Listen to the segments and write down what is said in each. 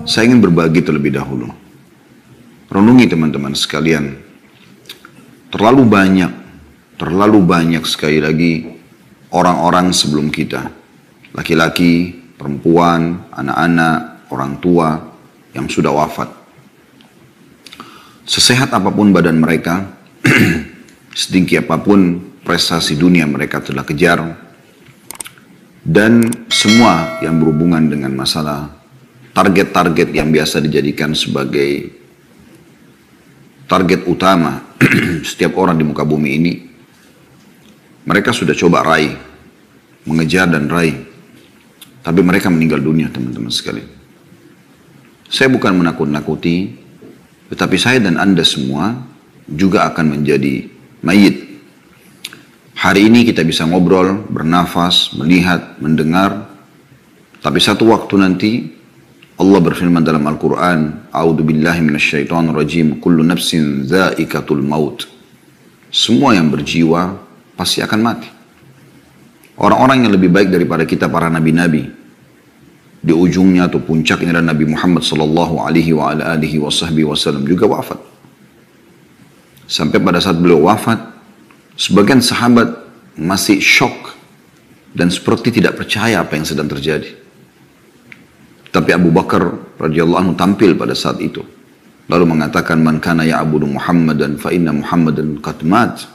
Saya ingin berbagi terlebih dahulu. Renungi teman-teman sekalian. Terlalu banyak sekali lagi orang-orang sebelum kita. Laki-laki, perempuan, anak-anak, orang tua yang sudah wafat. Sesehat apapun badan mereka, setinggi apapun prestasi dunia mereka telah kejar, dan semua yang berhubungan dengan masalah target-target yang biasa dijadikan sebagai target utama setiap orang di muka bumi ini, mereka sudah coba raih, mengejar dan raih, tapi mereka meninggal dunia teman-teman sekalian. Saya bukan menakut-nakuti, tetapi saya dan Anda semua juga akan menjadi mayit. Hari ini kita bisa ngobrol, bernafas, melihat, mendengar, tapi satu waktu nanti Allah berfirman dalam Al-Quran, A'udzu billahi minasyaitonir rajim, kullu nafsin dha'iqatul maut. Semua yang berjiwa pasti akan mati. Orang-orang yang lebih baik daripada kita, para nabi-nabi, di ujungnya atau puncaknya adalah Nabi Muhammad sallallahu alaihi wasallam juga wafat. Sampai pada saat beliau wafat, sebagian sahabat masih syok dan seperti tidak percaya apa yang sedang terjadi. Tapi Abu Bakar radhiyallahu anhu tampil pada saat itu, lalu mengatakan, man kana ya'budu Muhammadan fa inna Muhammadan qad mat,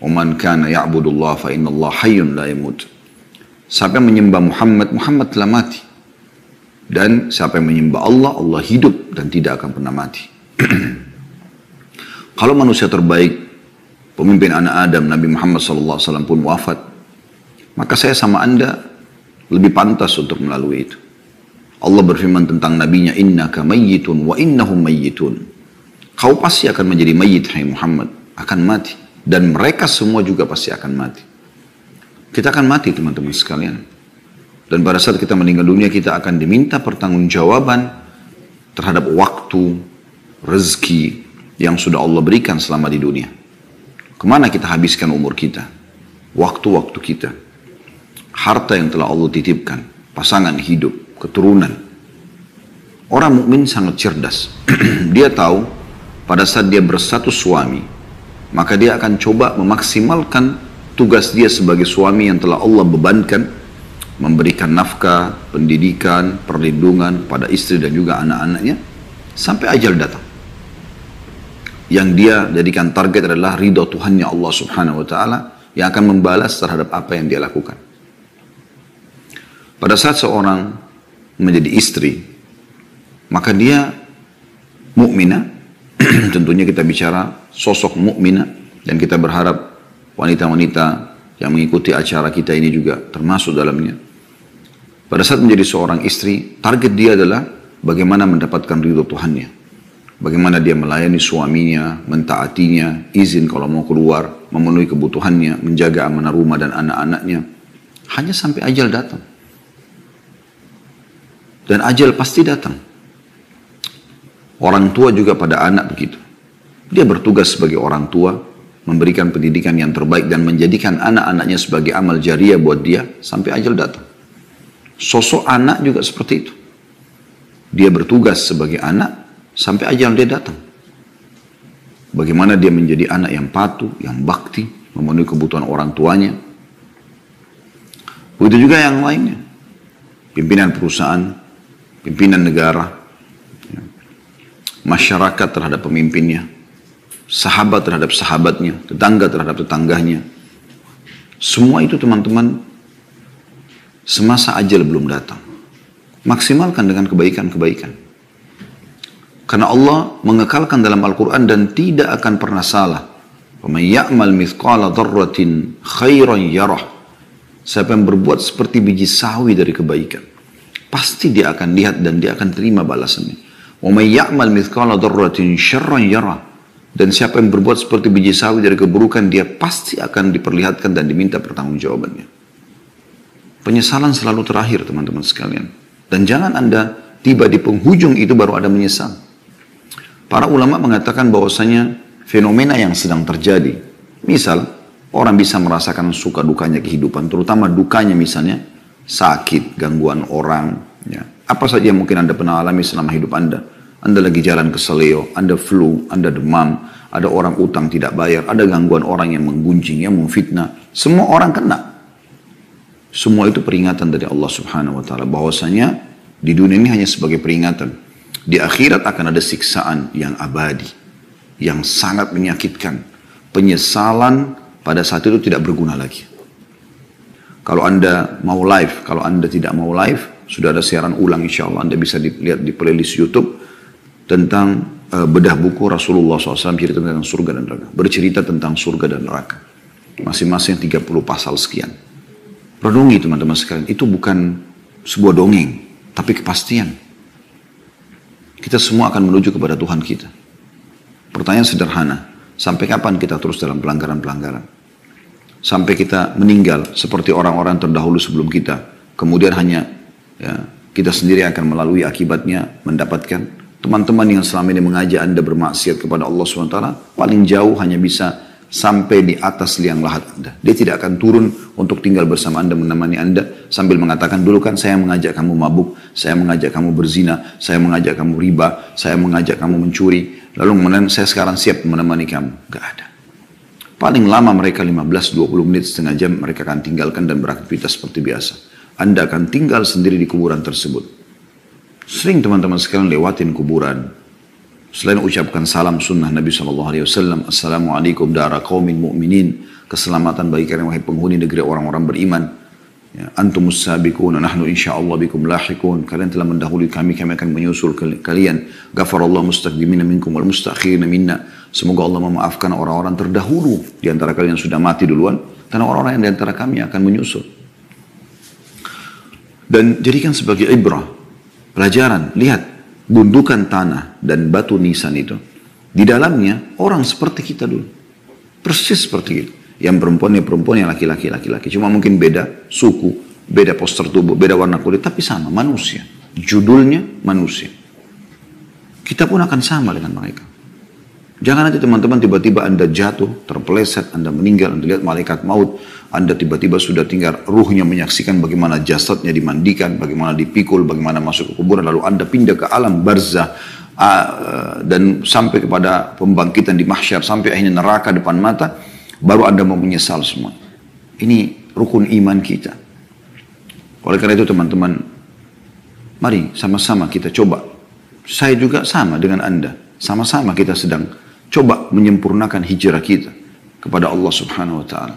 wa man kana ya'budu Allah fa inna Allah hayyun la yamut. Siapa yang menyembah Muhammad, Muhammad telah mati. Dan siapa yang menyembah Allah, Allah hidup dan tidak akan pernah mati. Kalau manusia terbaik, pemimpin anak Adam, Nabi Muhammad SAW pun wafat, maka saya sama Anda lebih pantas untuk melalui itu. Allah berfirman tentang nabinya, innaka mayyitun wa innahum mayyitun. Kau pasti akan menjadi mayyit, hai Muhammad, akan mati, dan mereka semua juga pasti akan mati. Kita akan mati teman-teman sekalian. Dan pada saat kita meninggal dunia, kita akan diminta pertanggungjawaban terhadap waktu, rezeki yang sudah Allah berikan selama di dunia. Kemana kita habiskan umur kita, waktu-waktu kita, harta yang telah Allah titipkan, pasangan hidup, keturunan. Orang mukmin sangat cerdas. Dia tahu pada saat dia berstatus suami, maka dia akan coba memaksimalkan tugas dia sebagai suami yang telah Allah bebankan, memberikan nafkah, pendidikan, perlindungan pada istri dan juga anak-anaknya sampai ajal datang. Yang dia jadikan target adalah ridha Tuhannya Allah Subhanahu wa taala yang akan membalas terhadap apa yang dia lakukan. Pada saat seorang menjadi istri, maka dia mukminah. Tentunya kita bicara sosok mukminah, dan kita berharap wanita-wanita yang mengikuti acara kita ini juga termasuk dalamnya. Pada saat menjadi seorang istri, target dia adalah bagaimana mendapatkan ridho Tuhannya, bagaimana dia melayani suaminya, mentaatinya, izin kalau mau keluar, memenuhi kebutuhannya, menjaga amanah rumah dan anak-anaknya, hanya sampai ajal datang. Dan ajal pasti datang. Orang tua juga pada anak begitu. Dia bertugas sebagai orang tua, memberikan pendidikan yang terbaik dan menjadikan anak-anaknya sebagai amal jariah buat dia sampai ajal datang. Sosok anak juga seperti itu. Dia bertugas sebagai anak sampai ajal dia datang. Bagaimana dia menjadi anak yang patuh, yang bakti, memenuhi kebutuhan orang tuanya. Begitu juga yang lainnya. Pimpinan perusahaan, pimpinan negara, masyarakat terhadap pemimpinnya, sahabat terhadap sahabatnya, tetangga terhadap tetangganya. Semua itu teman-teman, semasa ajal belum datang, maksimalkan dengan kebaikan-kebaikan. Karena Allah mengekalkan dalam Al-Quran dan tidak akan pernah salah. وَمَنْ يَعْمَلْ مِثْقَالَ ذَرَّةٍ خَيْرًا يَرَهُ. Siapa yang berbuat seperti biji sawi dari kebaikan, pasti dia akan lihat dan dia akan terima balasannya. وَمَنْ يَعْمَلْ مِثْقَالَ ذَرَّةٍ شَرًّا يَرَهُ. Dan siapa yang berbuat seperti biji sawi dari keburukan, dia pasti akan diperlihatkan dan diminta pertanggungjawabannya. Penyesalan selalu terakhir teman-teman sekalian. Dan jangan Anda tiba di penghujung itu baru ada menyesal. Para ulama mengatakan bahwasanya fenomena yang sedang terjadi, misal orang bisa merasakan suka dukanya kehidupan, terutama dukanya misalnya sakit, gangguan orang, ya, Apa saja yang mungkin Anda pernah alami selama hidup Anda. Anda lagi jalan ke seleo, Anda flu, Anda demam, ada orang utang tidak bayar, ada gangguan orang yang menggunjing, yang memfitnah. Semua orang kena. Semua itu peringatan dari Allah Subhanahu wa Ta'ala. Bahwasanya di dunia ini hanya sebagai peringatan. Di akhirat akan ada siksaan yang abadi, yang sangat menyakitkan. Penyesalan pada saat itu tidak berguna lagi. Kalau Anda mau live, kalau Anda tidak mau live, sudah ada siaran ulang insya Allah. Anda bisa dilihat di playlist YouTube tentang bedah buku Rasulullah SAW cerita tentang surga dan neraka. Bercerita tentang surga dan neraka. Masing-masing 30 pasal sekian. Renungi teman-teman sekalian, itu bukan sebuah dongeng, tapi kepastian. Kita semua akan menuju kepada Tuhan kita. Pertanyaan sederhana, sampai kapan kita terus dalam pelanggaran-pelanggaran? Sampai kita meninggal seperti orang-orang terdahulu sebelum kita. Kemudian hanya kita sendiri akan melalui akibatnya mendapatkan. Teman-teman yang selama ini mengajak Anda bermaksiat kepada Allah SWT, paling jauh hanya bisa sampai di atas liang lahat Anda. Dia tidak akan turun untuk tinggal bersama Anda, menemani Anda, sambil mengatakan, dulu kan saya mengajak kamu mabuk, saya mengajak kamu berzina, saya mengajak kamu riba, saya mengajak kamu mencuri, lalu kemudian saya sekarang siap menemani kamu. Gak ada. Paling lama mereka 15-20 menit, setengah jam, mereka akan tinggalkan dan beraktivitas seperti biasa. Anda akan tinggal sendiri di kuburan tersebut. Sering teman-teman sekalian lewatin kuburan. Selain ucapkan salam sunnah Nabi SAW, Assalamualaikum dara qaumin mu'minin, keselamatan bagi kalian wahai penghuni negeri orang-orang beriman. Ya, antumus sabiqun, nahnu insyaallah bikum lahiqun. Kalian telah mendahului kami akan menyusul kalian. Ghafarallahu mustaqdimina minkum wal mustakhirina minna. Semoga Allah memaafkan orang-orang terdahulu di antara kalian yang sudah mati duluan, dan orang-orang yang di antara kami akan menyusul. Dan jadikan sebagai ibrah, pelajaran. Lihat, gundukan tanah dan batu nisan itu, di dalamnya orang seperti kita dulu. Persis seperti itu. Yang perempuan, yang laki-laki. Cuma mungkin beda suku, beda postur tubuh, beda warna kulit, tapi sama, manusia. Judulnya manusia. Kita pun akan sama dengan mereka. Jangan nanti teman-teman tiba-tiba Anda jatuh, terpeleset, Anda meninggal, Anda lihat malaikat maut, Anda tiba-tiba sudah tinggal ruhnya menyaksikan bagaimana jasadnya dimandikan, bagaimana dipikul, bagaimana masuk ke kuburan, lalu Anda pindah ke alam barzah, dan sampai kepada pembangkitan di mahsyar, sampai akhirnya neraka depan mata, baru Anda mau menyesal semua. Ini rukun iman kita. Oleh karena itu teman-teman, mari sama-sama kita coba. Saya juga sama dengan Anda. Sama-sama kita sedang coba menyempurnakan hijrah kita kepada Allah Subhanahu wa Ta'ala.